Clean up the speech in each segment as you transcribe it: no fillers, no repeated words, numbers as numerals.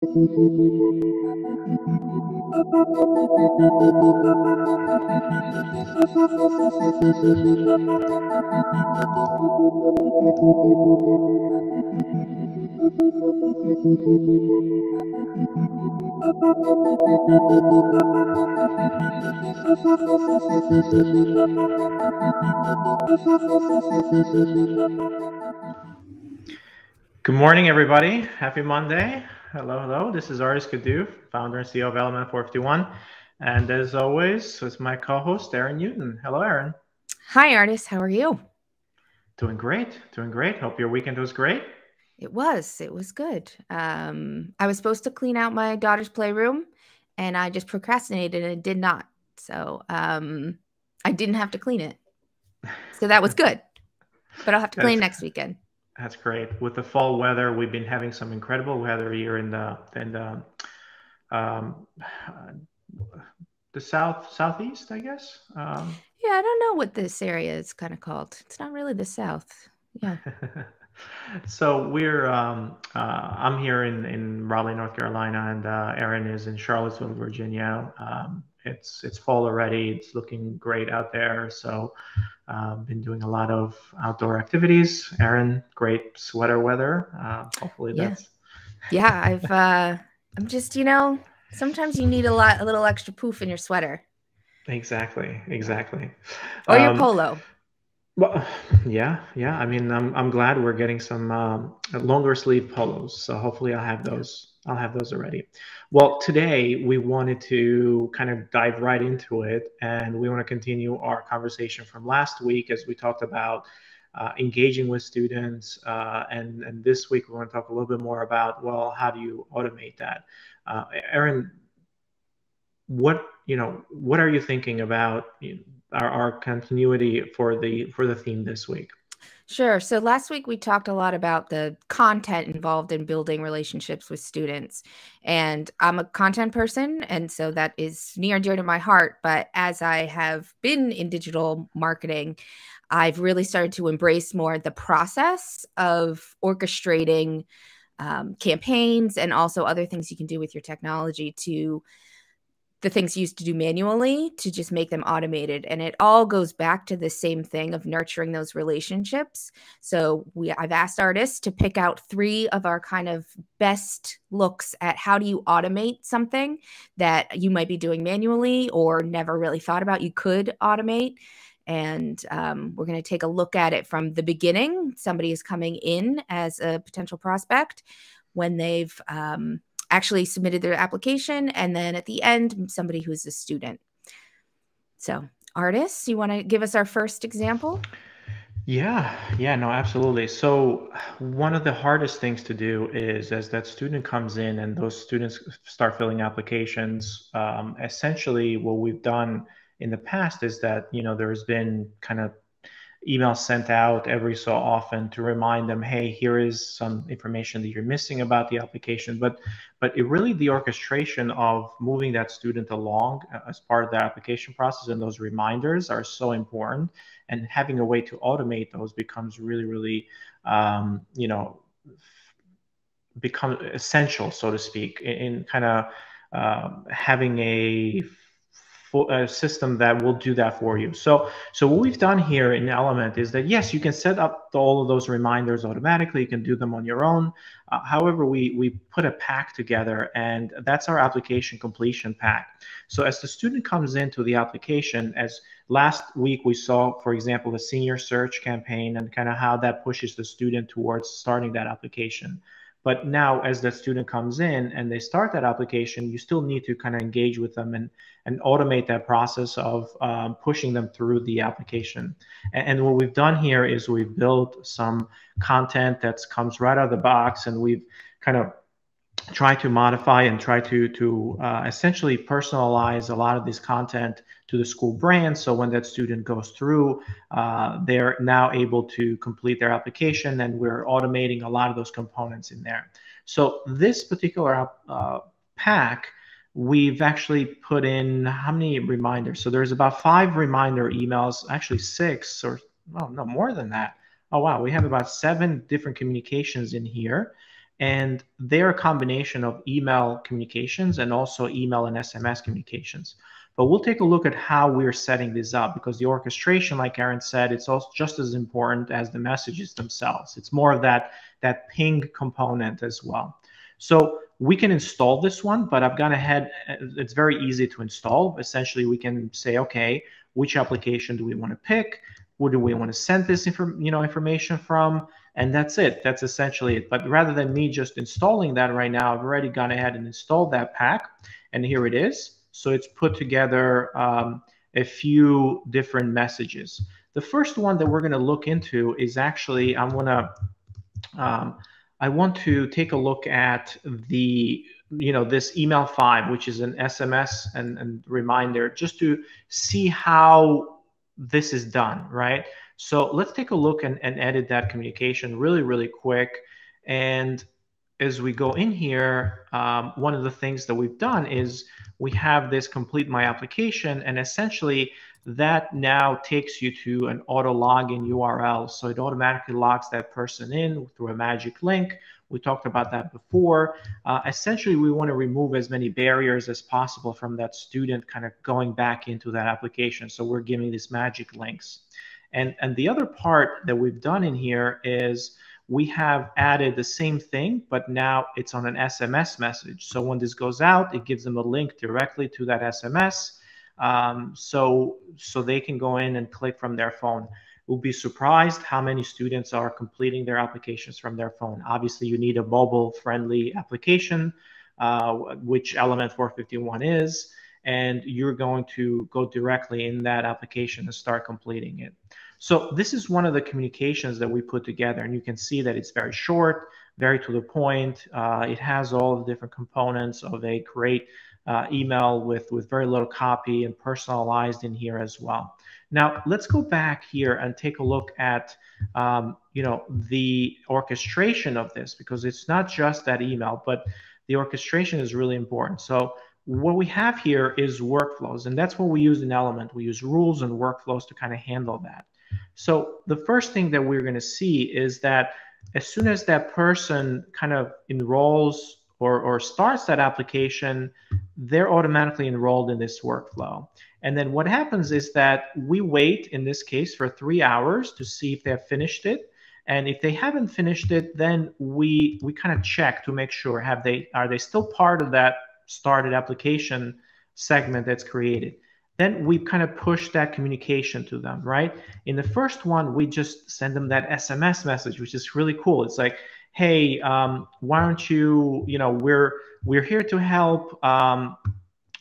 Good morning, everybody. Happy Monday. Hello, hello. This is Ardis Kadiu, founder and CEO of Element451. And as always, it's my co-host, Erin Newton. Hello, Erin. Hi, Ardis. How are you? Doing great. Doing great. Hope your weekend was great. It was good. I was supposed to clean out my daughter's playroom, and I just procrastinated and did not. So I didn't have to clean it. So that was good. But I'll have to clean next weekend. That's great. With the fall weather, we've been having some incredible weather here in the southeast, I guess. Yeah, I don't know what this area is kind of called. It's not really the South. Yeah. So I'm here in Raleigh, North Carolina, and Erin is in Charlottesville, Virginia. It's fall already. It's looking great out there. So been doing a lot of outdoor activities. Erin, great sweater weather. Hopefully that's. Yeah, I'm just, sometimes you need a little extra poof in your sweater. Exactly. Or your polo. Well, yeah. I mean, I'm glad we're getting some longer sleeve polos. So hopefully I'll have those. I'll have those already. Well, today we wanted to kind of dive right into it, and we want to continue our conversation from last week as we talked about engaging with students. And this week we want to talk a little bit more about, well, how do you automate that? Erin, what are you thinking about our continuity for the theme this week? Sure. So last week we talked a lot about the content involved in building relationships with students. And I'm a content person, and so that is near and dear to my heart. But as I have been in digital marketing, I've really started to embrace more the process of orchestrating campaigns and also other things you can do with your technology to the things you used to do manually to just make them automated. And it all goes back to the same thing of nurturing those relationships. So I've asked artists to pick out 3 of our kind of best looks at how do you automate something that you might be doing manually or never really thought about you could automate. And we're going to take a look at it from the beginning. Somebody is coming in as a potential prospect when they've actually submitted their application, and then at the end, somebody who's a student. So, Ardis, you want to give us our first example? Yeah, no, absolutely. So one of the hardest things to do is as that student comes in and those students start filling applications, essentially what we've done in the past is that, there's been kind of emails sent out every so often to remind them, hey, here is some information that you're missing about the application. But the orchestration of moving that student along as part of the application process and those reminders are so important. And having a way to automate those becomes really, become essential, so to speak, in kind of having a system that will do that for you. So what we've done here in Element is that, yes, you can set up all of those reminders automatically. You can do them on your own. However, we put a pack together, and that's our application completion pack. So as the student comes into the application, as last week we saw, for example, the senior search campaign and kind of how that pushes the student towards starting that application. But now as the student comes in and they start that application, you still need to kind of engage with them and automate that process of pushing them through the application. And what we've done here is we've built some content that comes right out of the box, and we've kind of try to modify and try to essentially personalize a lot of this content to the school brand. So when that student goes through, they're now able to complete their application, and we're automating a lot of those components in there. So this particular pack, we've actually put in how many reminders? So there's about 5 reminder emails, actually 6, or no more than that. Oh, wow. We have about 7 different communications in here. And they're a combination of email communications and also email and SMS communications. But we'll take a look at how we're setting this up, because the orchestration, like Erin said, it's also just as important as the messages themselves. It's more of that ping component as well. So we can install this one, but I've gone ahead. It's very easy to install. Essentially, we can say, okay, which application do we want to pick? Who do we want to send this information from? And that's it. That's essentially it. But rather than me just installing that right now, I've already gone ahead and installed that pack. And here it is. So it's put together a few different messages. The first one that we're going to look into is actually, I want to take a look at this email 5, which is an SMS and reminder, just to see how this is done, right? So let's take a look and edit that communication really, really quick. And as we go in here, one of the things that we've done is we have this complete my application, and essentially that now takes you to an auto login URL. So it automatically logs that person in through a magic link. We talked about that before. Essentially, we want to remove as many barriers as possible from that student kind of going back into that application. So we're giving these magic links. And the other part that we've done in here is we have added the same thing, but now it's on an SMS message. So when this goes out, it gives them a link directly to that SMS. So they can go in and click from their phone. You'll be surprised how many students are completing their applications from their phone. Obviously, you need a mobile-friendly application, which Element451 is, and you're going to go directly in that application and start completing it. So this is one of the communications that we put together, and you can see that it's very short, very to the point. It has all the different components of a great email with very little copy and personalized in here as well. Now let's go back here and take a look at the orchestration of this, because it's not just that email, but the orchestration is really important. So what we have here is workflows, and that's what we use in Element. We use rules and workflows to kind of handle that. So the first thing that we're going to see is that as soon as that person kind of enrolls or starts that application, they're automatically enrolled in this workflow. And then what happens is that we wait, in this case, for 3 hours to see if they've finished it. And if they haven't finished it, then we kind of check to make sure, are they still part of that started application segment that's created. Then we kind of push that communication to them, right? In the first one, we just send them that SMS message, which is really cool. It's like, hey, why don't you, we're here to help.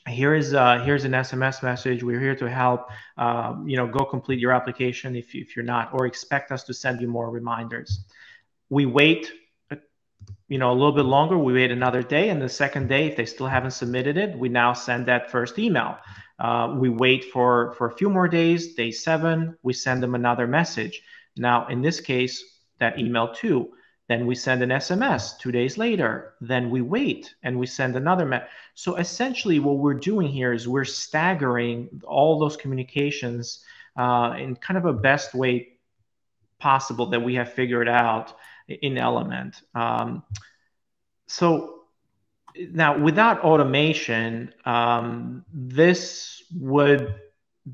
Here's an SMS message. We're here to help. Go complete your application if you're not, or expect us to send you more reminders. We wait, a little bit longer. We wait another day, and the second day, if they still haven't submitted it, we now send that first email. We wait for a few more days. Day 7, we send them another message. Now, in this case, that email 2. Then we send an SMS 2 days later. Then we wait and we send another message. So essentially what we're doing here is we're staggering all those communications in kind of a best way possible that we have figured out in Element. So now without automation, this would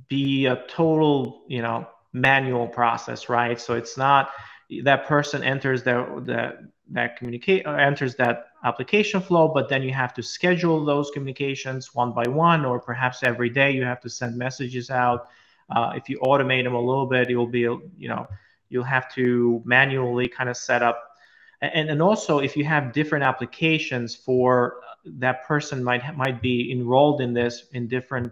be a total, manual process, right? So it's not that person enters enters that application flow, but then you have to schedule those communications one by one, or perhaps every day you have to send messages out. If you automate them a little bit, it will be, you'll have to manually kind of set up. And also, if you have different applications for that person might be enrolled in this in different.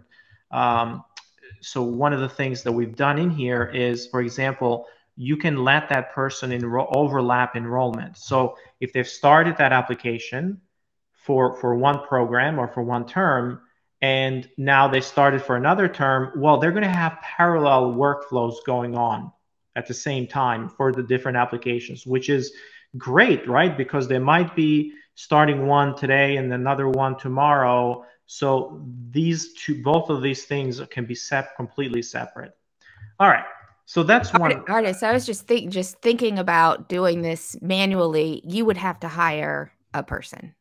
So one of the things that we've done in here is, for example, you can let that person overlap enrollment. So if they've started that application for one program or for one term, and now they started for another term, well, they're going to have parallel workflows going on at the same time for the different applications, which is great, right? Because they might be starting one today and another one tomorrow. So both of these things can be completely separate. All right. So that's one. Artist, I was just thinking about doing this manually. You would have to hire a person.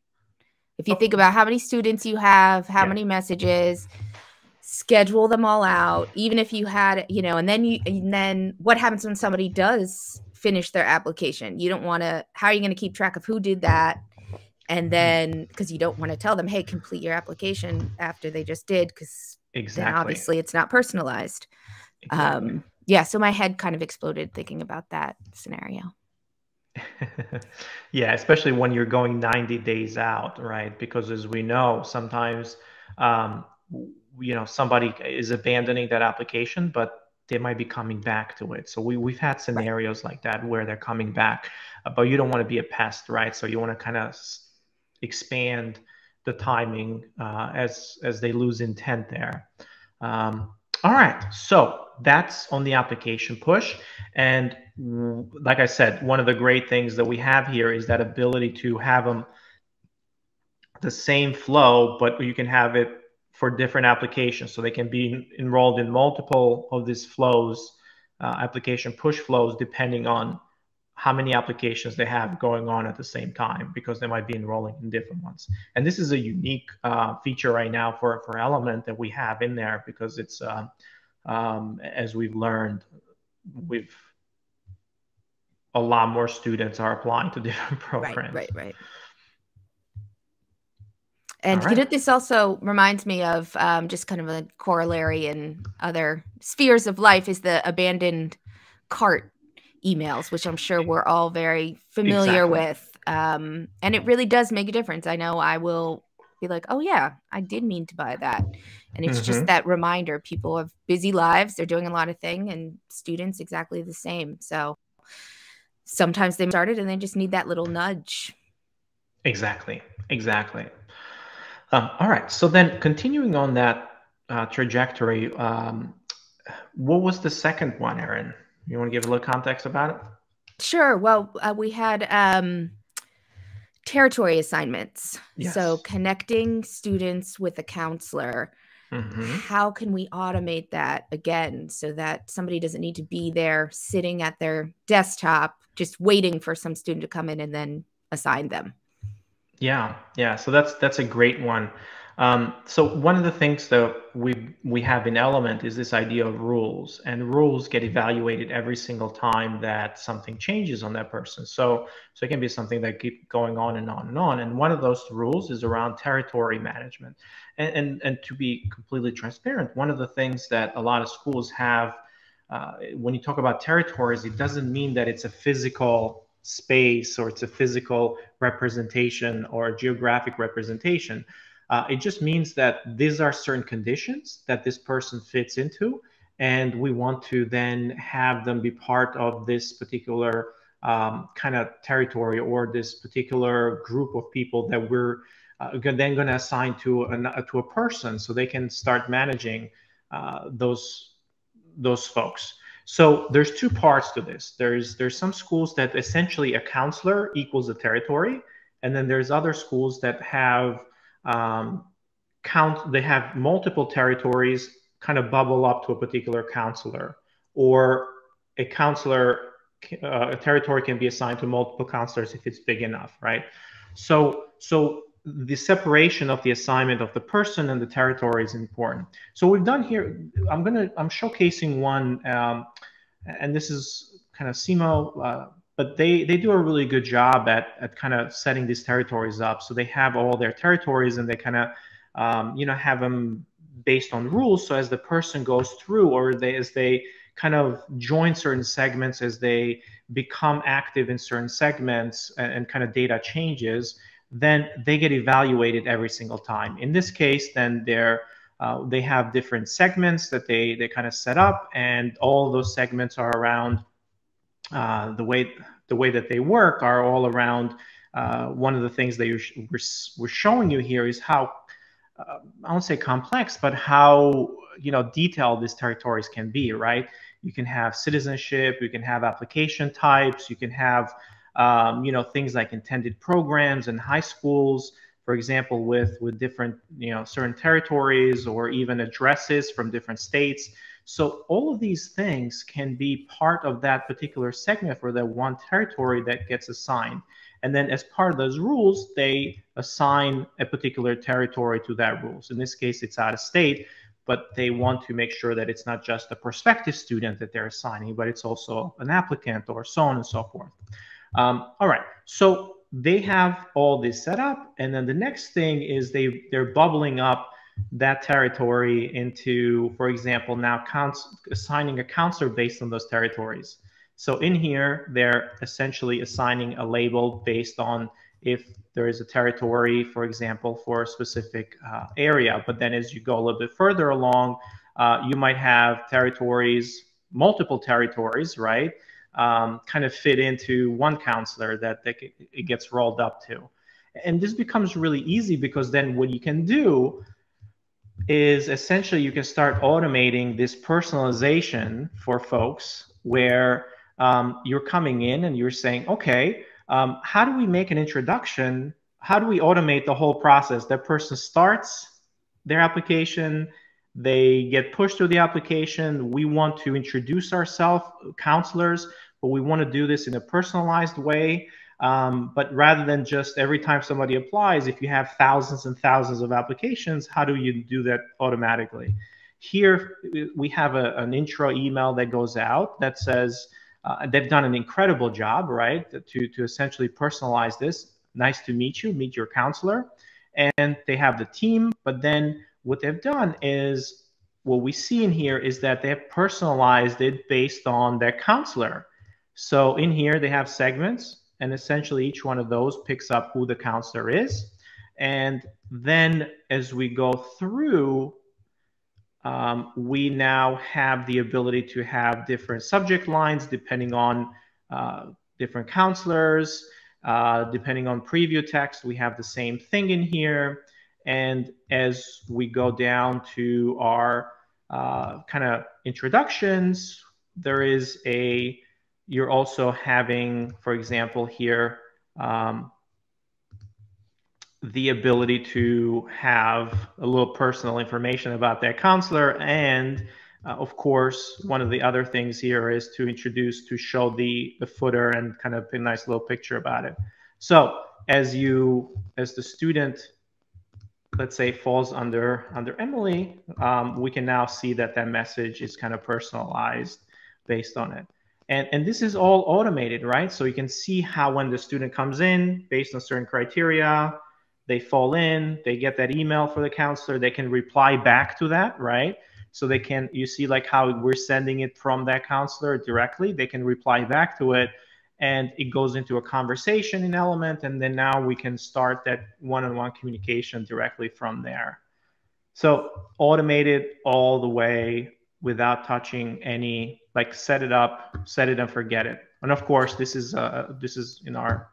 If you think about how many students you have, how many messages, schedule them all out. Even if you had, and then what happens when somebody does finish their application? You don't want to. How are you going to keep track of who did that? And then, because you don't want to tell them, hey, complete your application after they just did, because then obviously it's not personalized. Exactly. Yeah, so my head kind of exploded thinking about that scenario. Yeah, especially when you're going 90 days out, right? Because as we know, sometimes, um, somebody is abandoning that application, but they might be coming back to it. So we've had scenarios like that where they're coming back, but you don't want to be a pest, right? So you want to kind of expand the timing as they lose intent there. All right, so that's on the application push. And like I said, one of the great things that we have here is that ability to have them the same flow, but you can have it for different applications. So they can be enrolled in multiple of these flows, application push flows, depending on how many applications they have going on at the same time, because they might be enrolling in different ones. And this is a unique feature right now for Element that we have in there, because it's, as we've learned, a lot more students are applying to different programs. Right. And this also reminds me of just kind of a corollary in other spheres of life is the abandoned cart emails, which I'm sure we're all very familiar with. And it really does make a difference. I know I will be like, oh yeah, I did mean to buy that. And it's just that reminder. People have busy lives. They're doing a lot of things, and students exactly the same. So sometimes they started and they just need that little nudge. Exactly. All right. So then continuing on that trajectory, what was the second one, Erin? You want to give a little context about it? Sure. Well, we had territory assignments. Yes. So connecting students with a counselor. How can we automate that again so that somebody doesn't need to be there sitting at their desktop just waiting for some student to come in and then assign them? Yeah. So that's a great one. So one of the things that we have in Element is this idea of rules, and rules get evaluated every single time that something changes on that person. So it can be something that keeps going on and on and on. And one of those rules is around territory management. And to be completely transparent, one of the things that a lot of schools have, when you talk about territories, it doesn't mean that it's a physical space or it's a physical representation or a geographic representation. It just means that these are certain conditions that this person fits into, and we want to then have them be part of this particular kind of territory or this particular group of people that we're then going to assign to a person, so they can start managing those folks. So there's two parts to this. There's some schools that essentially a counselor equals a territory, and then there's other schools that have they have multiple territories kind of bubble up to a particular counselor, or a territory can be assigned to multiple counselors if it's big enough, right? So the separation of the assignment of the person and the territory is important. So we've done here, I'm showcasing one, and this is kind of SEMO, but they do a really good job at kind of setting these territories up. So they have all their territories, and they kind of have them based on rules. So as the person goes through, or as they kind of join certain segments, as they become active in certain segments, and kind of data changes, then they get evaluated every single time. In this case, then they have different segments that they kind of set up, and all those segments are around the way that they work are all around one of the things that we're showing you here is how I won't say complex, but how detailed these territories can be, right? You can have citizenship, you can have application types, you can have things like intended programs in high schools, for example, with different certain territories, or even addresses from different states. So all of these things can be part of that particular segment for that one territory that gets assigned. And then as part of those rules, they assign a particular territory to that rules. In this case, it's out of state, but they want to make sure that it's not just a prospective student that they're assigning, but it's also an applicant or so on and so forth. All right, so they have all this set up, and then the next thing is they're bubbling up that territory into, for example, now assigning a counselor based on those territories. So in here, they're essentially assigning a label based on if there is a territory, for example, for a specific area. But then as you go a little bit further along, you might have territories, multiple territories, right? Kind of fit into one counselor that it gets rolled up to. And this becomes really easy because then what you can do is essentially you can start automating this personalization for folks where you're coming in and you're saying, okay, how do we make an introduction? How do we automate the whole process? That person starts their application, they get pushed through the application. We want to introduce ourselves, counselors, but we want to do this in a personalized way. But rather than just every time somebody applies, if you have thousands and thousands of applications, how do you do that automatically? Here, we have an intro email that goes out that says, they've done an incredible job, right, to essentially personalize this. Nice to meet you, meet your counselor. And they have the team, but then what they've done is, what we see in here is that they have personalized it based on their counselor. So in here, they have segments, and essentially each one of those picks up who the counselor is. And then as we go through, we now have the ability to have different subject lines depending on different counselors, depending on preview text. We have the same thing in here. And as we go down to our kind of introductions, there is you're also having, for example, here, the ability to have a little personal information about that counselor. And of course, one of the other things here is to show the footer and kind of a nice little picture about it. So as the student, let's say, falls under Emily, we can now see that message is kind of personalized based on it. And this is all automated, right? So you can see how when the student comes in, based on certain criteria, they fall in, they get that email for the counselor, they can reply back to that, right? So they can, you see like how we're sending it from that counselor directly, they can reply back to it, and it goes into a conversation in Element, and then now we can start that one-on-one communication directly from there. So automated all the way without touching any, like set it up, set it and forget it. And of course, this is in our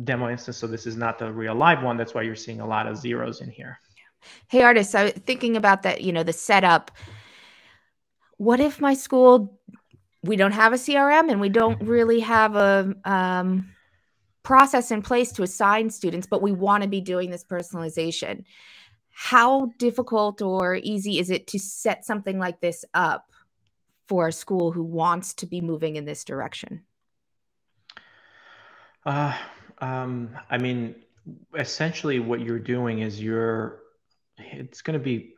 demo instance, so this is not the real live one. That's why you're seeing a lot of zeros in here. Hey, Ardis, so thinking about that, the setup, what if my school, we don't have a CRM and we don't really have a process in place to assign students, but we want to be doing this personalization? How difficult or easy is it to set something like this up for a school who wants to be moving in this direction? I mean, essentially what you're doing is it's going to be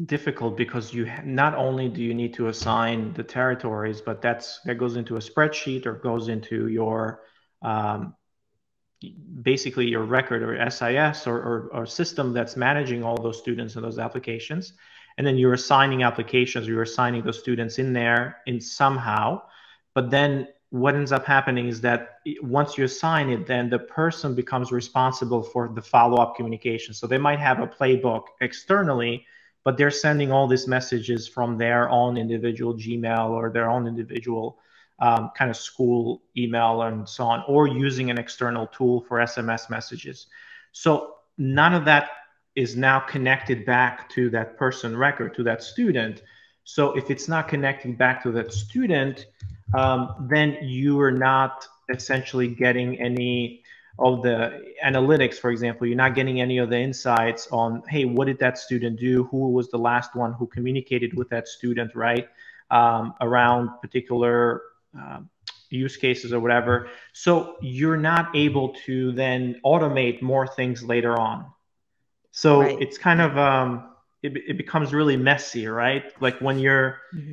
difficult because not only do you need to assign the territories, but that goes into a spreadsheet or goes into your basically your record or SIS or system that's managing all those students and those applications. And then you're assigning applications, you're assigning those students in there in somehow. But then what ends up happening is that once you assign it, then the person becomes responsible for the follow-up communication. So they might have a playbook externally, but they're sending all these messages from their own individual Gmail or their own individual kind of school email and so on, or using an external tool for SMS messages. So none of that is now connected back to that person record, to that student. So if it's not connecting back to that student, then you are not essentially getting any analytics, for example. You're not getting any of the insights on, hey, what did that student do? Who was the last one who communicated with that student, right? Around particular use cases or whatever. So you're not able to then automate more things later on. So Right. it's kind of it becomes really messy, right? Like when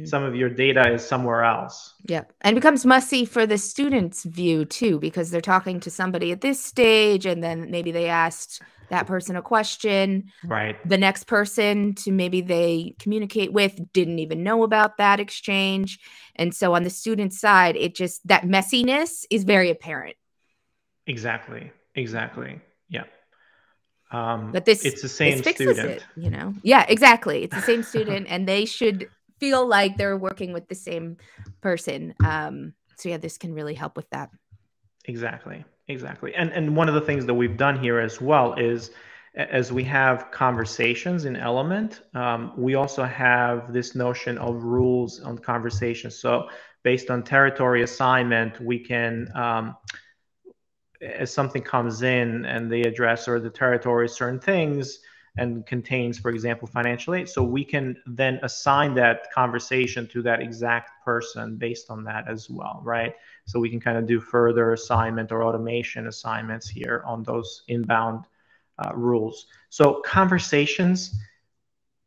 some of your data is somewhere else. Yeah. And it becomes messy for the student's view too, because they're talking to somebody at this stage, and then maybe they asked that person a question. Right. The next person to maybe they communicate with didn't even know about that exchange. And so on the student side, that messiness is very apparent. Exactly. Exactly. Yeah. But this It's the this same fixes student. it, you know? Yeah, exactly. It's the same student, and they should feel like they're working with the same person. So yeah, this can really help with that. Exactly. Exactly. And one of the things that we've done here as well is, as we have conversations in Element, we also have this notion of rules on conversations. So based on territory assignment, we can as something comes in and the address or the territory certain things and contains, for example, financial aid, so we can then assign that conversation to that exact person based on that as well, right? So we can kind of do further assignment or automation assignments here on those inbound rules. So conversations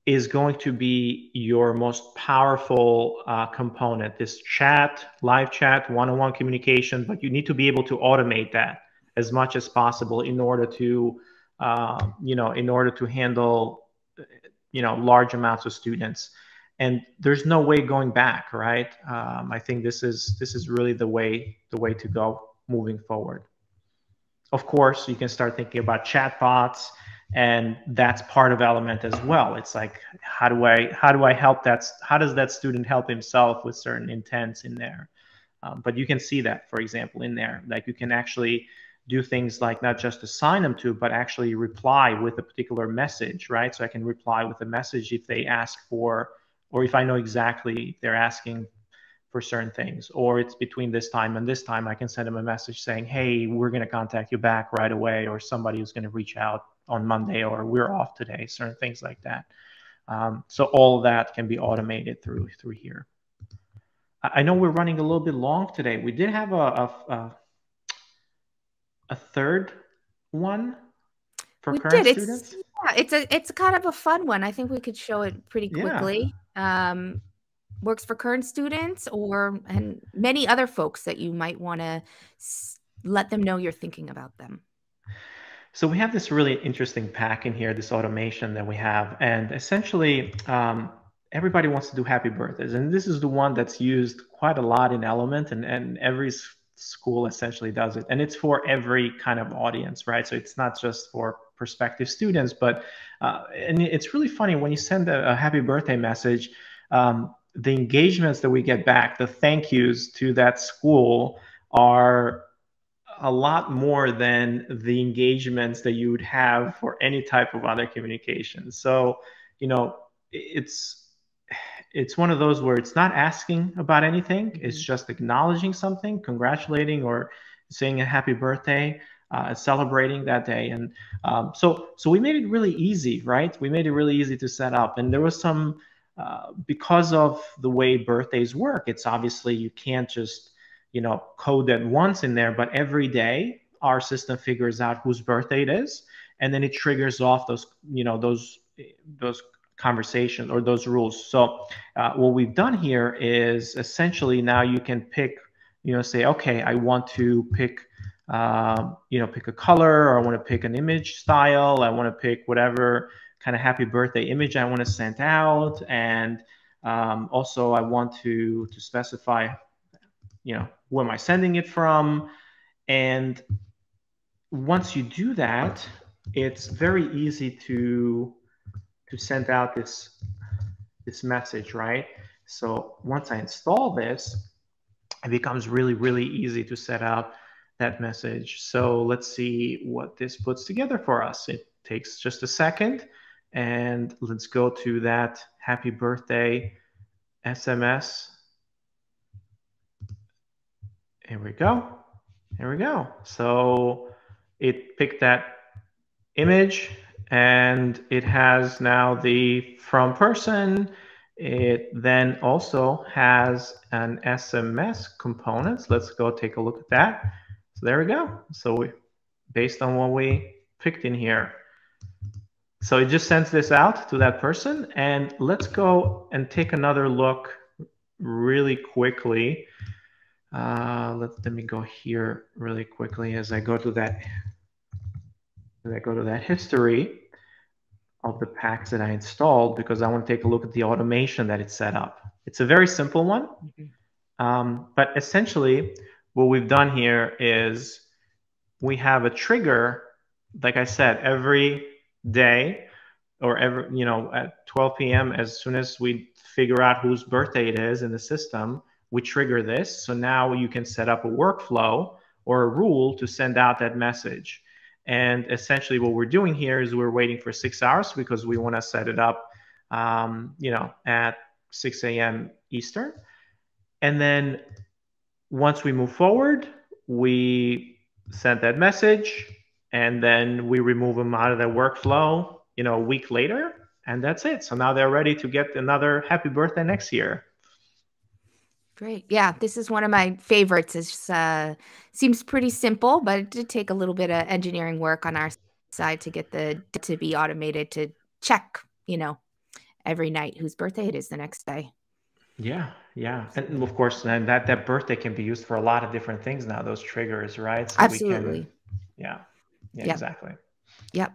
is going to be your most powerful component. This chat, live chat, one-on-one communication, but you need to be able to automate that as much as possible in order to, in order to handle, large amounts of students. And there's no way going back, right? I think this is really the way to go moving forward. Of course, you can start thinking about chatbots, and that's part of Element as well. It's like, how do I help that? How does that student help himself with certain intents in there? But you can see that, for example, in there, like you can actually do things like not just assign them to, but actually reply with a particular message, right? So I can reply with a message if they ask for, or if I know exactly they're asking for certain things, or it's between this time and this time, I can send them a message saying, hey, we're going to contact you back right away, or somebody is going to reach out on Monday, or we're off today, certain things like that. So all of that can be automated through here. I know we're running a little bit long today. We did have a third one for We current did. students. It's kind of a fun one. I think we could show it pretty Yeah. quickly. Works for current students and many other folks that you might want to let them know you're thinking about them. So we have this really interesting pack in here, this automation that we have, and essentially everybody wants to do happy birthdays, and this is the one that's used quite a lot in Element, and every school essentially does it, and it's for every kind of audience, right? So it's not just for prospective students, but and it's really funny when you send a happy birthday message, the engagements that we get back, the thank yous to that school are a lot more than the engagements that you would have for any type of other communication. So, you know, it's it's one of those where it's not asking about anything. It's just acknowledging something, congratulating or saying a happy birthday, celebrating that day. And so we made it really easy, right? We made it really easy to set up. And there was some, because of the way birthdays work, it's obviously you can't just code that once in there, but every day our system figures out whose birthday it is, and then it triggers off those conversations or those rules. So what we've done here is essentially now you can pick, say, okay, I want to pick, pick a color, or I want to pick an image style, I want to pick whatever kind of happy birthday image I want to send out, and also I want to specify who am I sending it from? And once you do that, it's very easy to send out this message, right? So once I install this, it becomes really, really easy to set out that message. So let's see what this puts together for us. It takes just a second, and let's go to that happy birthday SMS. Here we go. Here we go. So it picked that image, and it has now the from person. It then also has an SMS component. Let's go take a look at that. So there we go. So based on what we picked in here. So it just sends this out to that person. And let's go and take another look really quickly. Let me go here really quickly as I go to that history of the packs that I installed, because I want to take a look at the automation that it's set up. It's a very simple one, but essentially what we've done here is we have a trigger, like I said, every day or every, at 12 p.m. as soon as we figure out whose birthday it is in the system, we trigger this. So now you can set up a workflow or a rule to send out that message. And essentially what we're doing here is we're waiting for 6 hours because we want to set it up, at 6 a.m. Eastern. And then once we move forward, we send that message, and then we remove them out of the workflow, a week later, and that's it. So now they're ready to get another happy birthday next year. Great. Yeah, this is one of my favorites. It seems pretty simple, but it did take a little bit of engineering work on our side to get to be automated to check, every night whose birthday it is the next day. Yeah, and of course, then that birthday can be used for a lot of different things now. Those triggers, right? So absolutely. Yeah, yep. Exactly. Yep.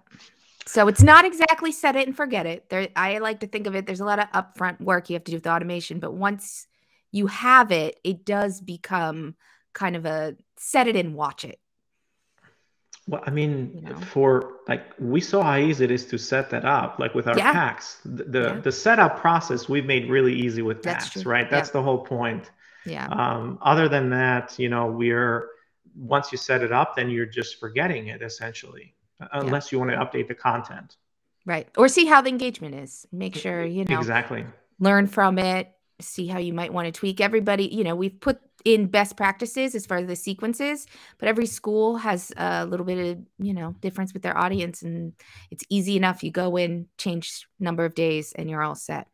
So it's not exactly set it and forget it. I like to think of it. There's a lot of upfront work you have to do with the automation, but once you have it, it does become kind of a set it and watch it. Well, I mean, for we saw how easy it is to set that up, like with our packs. The setup process we've made really easy with packs, right? That's the whole point. Yeah. Other than that, once you set it up, then you're just forgetting it essentially, unless you want to update the content. Right. Or see how the engagement is. Make sure, exactly. Learn from it. See how you might want to tweak. Everybody, we've put in best practices as far as the sequences, but every school has a little bit of, difference with their audience, and it's easy enough. You go in, change number of days, and you're all set.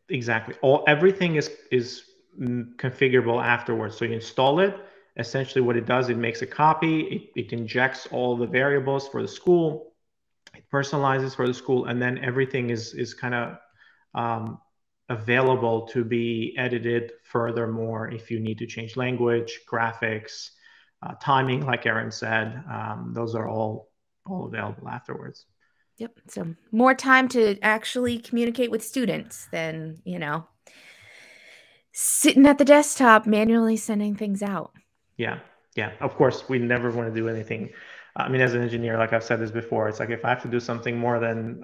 Exactly. Everything is configurable afterwards. So you install it. Essentially what it does, it makes a copy. It injects all the variables for the school. It personalizes for the school, and then everything is kind of available to be edited furthermore if you need to change language, graphics, timing, like Erin said. Those are all available afterwards. Yep. So more time to actually communicate with students than, sitting at the desktop manually sending things out. Yeah. Of course, we never want to do anything. I mean, as an engineer, like I've said this before, it's like if I have to do something more than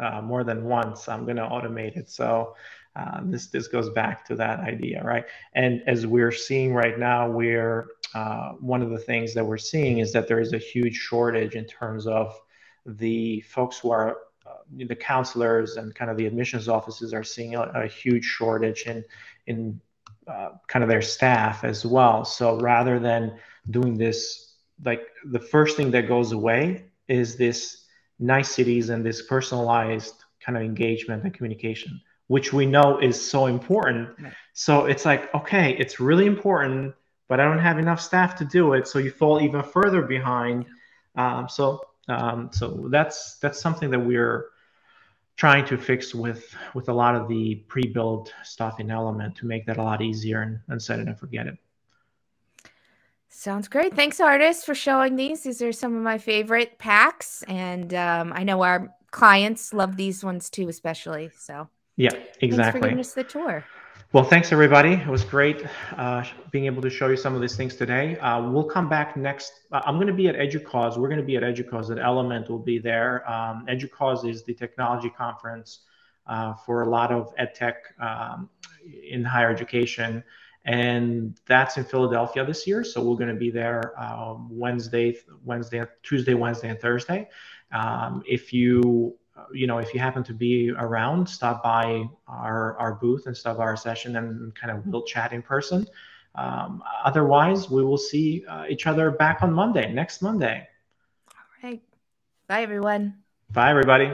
once, I'm going to automate it. So this goes back to that idea, right? And as we're seeing right now, one of the things that we're seeing is that there is a huge shortage in terms of the folks who are the counselors and kind of the admissions offices are seeing a huge shortage in kind of their staff as well. So rather than doing this, like the first thing that goes away is this niceties and this personalized kind of engagement and communication, which we know is so important. Right. So it's like, okay, it's really important, but I don't have enough staff to do it. So you fall even further behind. So that's something that we're trying to fix with a lot of the pre-built stuff in Element to make that a lot easier and set it and forget it. Sounds great. Thanks, Ardis, for showing these. These are some of my favorite packs, and I know our clients love these ones too, especially. So yeah, exactly. Thanks for giving us the tour. Well, thanks everybody. It was great being able to show you some of these things today. We'll come back next. I'm going to be at EDUCAUSE. We're going to be at EDUCAUSE. At Element will be there. EDUCAUSE is the technology conference for a lot of EdTech in higher education. And that's in Philadelphia this year. So we're going to be there Tuesday, Wednesday, and Thursday. If you happen to be around, stop by our booth and stop by our session, and kind of we'll chat in person. Otherwise, we will see each other back on next Monday. All right. Bye, everyone. Bye, everybody.